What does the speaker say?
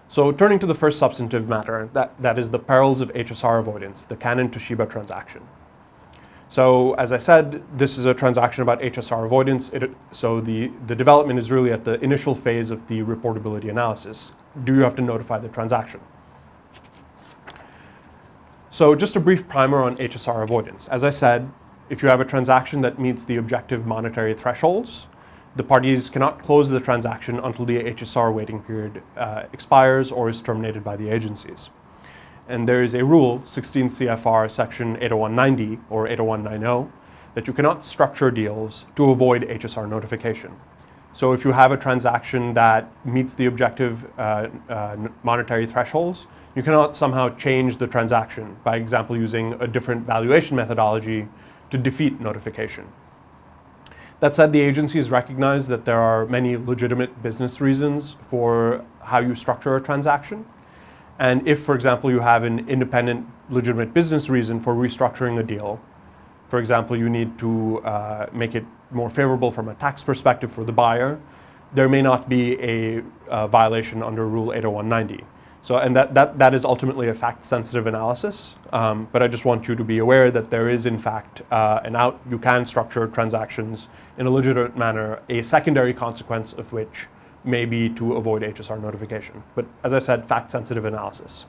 So turning to the first substantive matter, that is the perils of HSR avoidance, the Canon-Toshiba transaction. So as I said, this is a transaction about HSR avoidance. So the development is really at the initial phase of the reportability analysis. Do you have to notify the transaction? So just a brief primer on HSR avoidance. As I said, if you have a transaction that meets the objective monetary thresholds, the parties cannot close the transaction until the HSR waiting period expires or is terminated by the agencies. And there is a rule, 16 CFR section 80190 or 80190, that you cannot structure deals to avoid HSR notification. So if you have a transaction that meets the objective monetary thresholds, you cannot somehow change the transaction, by example using a different valuation methodology to defeat notification. That said, the agencies recognize that there are many legitimate business reasons for how you structure a transaction. And if, for example, you have an independent legitimate business reason for restructuring a deal, for example, you need to make it more favorable from a tax perspective for the buyer, there may not be a violation under Rule 80190. So, and that is ultimately a fact-sensitive analysis, but I just want you to be aware that there is, in fact, you can structure transactions in a legitimate manner, a secondary consequence of which may be to avoid HSR notification. But as I said, fact-sensitive analysis.